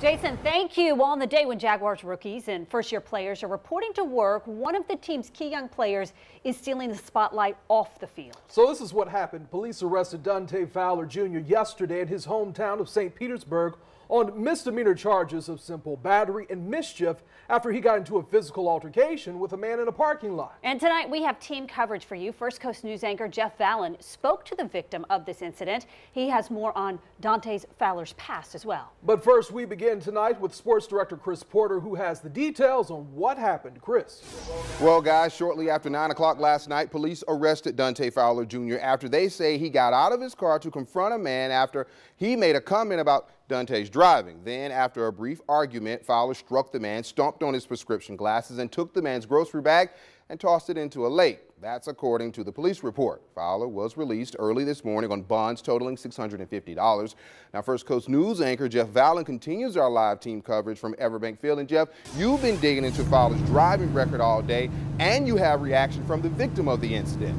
Jason, thank you. Well, on the day when Jaguars rookies and first-year players are reporting to work, one of the team's key young players is stealing the spotlight off the field. So this is what happened. Police arrested Dante Fowler Jr. yesterday in his hometown of St. Petersburg on misdemeanor charges of simple battery and mischief after he got into a physical altercation with a man in a parking lot. And tonight we have team coverage for you. First Coast News anchor Jeff Vallon spoke to the victim of this incident. He has more on Dante Fowler's past as well. But first, we begin tonight with sports director Chris Porter, who has the details on what happened. Chris. Well, guys, shortly after 9 o'clock last night, police arrested Dante Fowler Jr. after they say he got out of his car to confront a man after he made a comment about Dante's driving. Then, after a brief argument, Fowler struck the man, stomped on his prescription glasses, and took the man's grocery bag and tossed it into a lake. That's according to the police report. Fowler was released early this morning on bonds totaling $650. Now, First Coast News anchor Jeff Vallon continues our live team coverage from Everbank Field. And Jeff, you've been digging into Fowler's driving record all day, and you have reaction from the victim of the incident.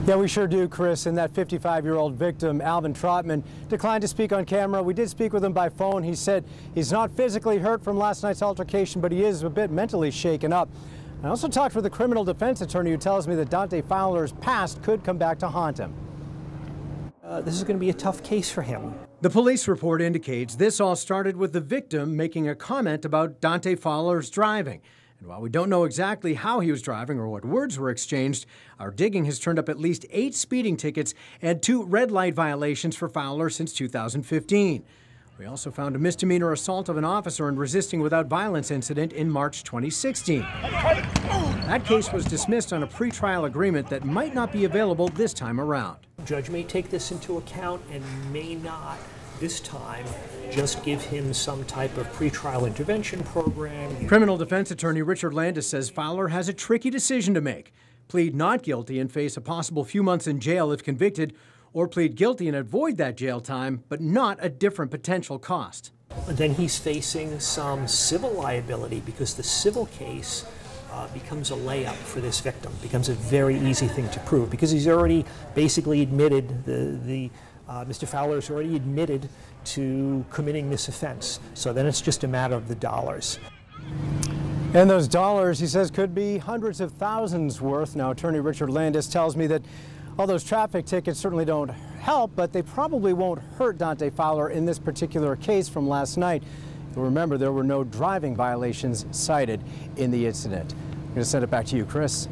Yeah, we sure do, Chris. And that 55-year-old victim, Alvin Trotman, declined to speak on camera. We did speak with him by phone. He said he's not physically hurt from last night's altercation, but he is a bit mentally shaken up. I also talked with the criminal defense attorney who tells me that Dante Fowler's past could come back to haunt him. This is going to be a tough case for him. The police report indicates this all started with the victim making a comment about Dante Fowler's driving. And while we don't know exactly how he was driving or what words were exchanged, our digging has turned up at least 8 speeding tickets and 2 red light violations for Fowler since 2015. We also found a misdemeanor assault of an officer and resisting without violence incident in March 2016. That case was dismissed on a pretrial agreement that might not be available this time around. The judge may take this into account and may not this time just give him some type of pretrial intervention program. Criminal defense attorney Richard Landis says Fowler has a tricky decision to make: plead not guilty and face a possible few months in jail if convicted, or plead guilty and avoid that jail time, but not a different potential cost. And then he's facing some civil liability because the civil case becomes a layup for this victim, becomes a very easy thing to prove because he's already basically admitted, Mr. Fowler's already admitted to committing this offense. So then it's just a matter of the dollars. And those dollars, he says, could be hundreds of thousands worth. Now, attorney Richard Landis tells me that all those traffic tickets certainly don't help, but they probably won't hurt Dante Fowler in this particular case from last night. You'll remember there were no driving violations cited in the incident. I'm going to send it back to you, Chris.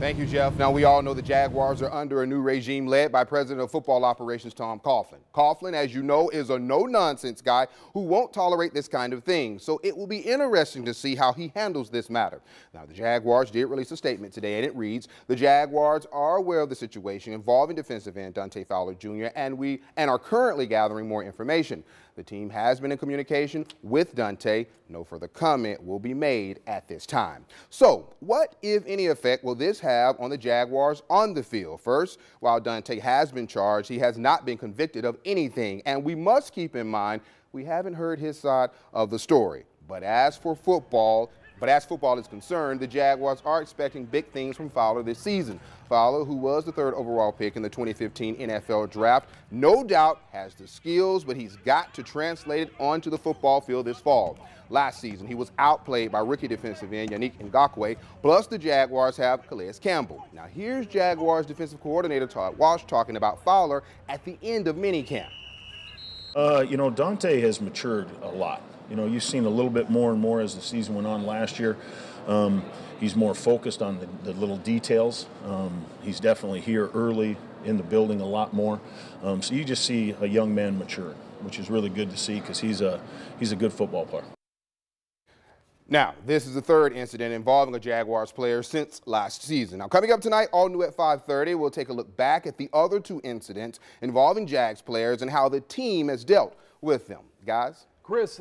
Thank you, Jeff. Now, we all know the Jaguars are under a new regime led by President of Football Operations Tom Coughlin. Coughlin, as you know, is a no-nonsense guy who won't tolerate this kind of thing. So it will be interesting to see how he handles this matter. Now, the Jaguars did release a statement today, and it reads, the Jaguars are aware of the situation involving defensive end Dante Fowler Jr. and are currently gathering more information. The team has been in communication with Dante. No further comment will be made at this time. So, what, if any, effect will this have on the Jaguars on the field? First, while Dante has been charged, he has not been convicted of anything. And we must keep in mind, we haven't heard his side of the story. But as football is concerned, the Jaguars are expecting big things from Fowler this season. Fowler, who was the 3rd overall pick in the 2015 NFL Draft, no doubt has the skills, but he's got to translate it onto the football field this fall. Last season, he was outplayed by rookie defensive end Yannick Ngakoue, plus the Jaguars have Calais Campbell. Now here's Jaguars defensive coordinator Todd Walsh talking about Fowler at the end of minicamp. You know, Dante has matured a lot. You know, you've seen a little bit more and more as the season went on last year. He's more focused on the little details. He's definitely here early in the building a lot more. So you just see a young man mature, which is really good to see because he's a good football player. Now, this is the 3rd incident involving a Jaguars player since last season. Now, coming up tonight, all new at 5:30, we'll take a look back at the other 2 incidents involving Jags players and how the team has dealt with them. Guys? Chris,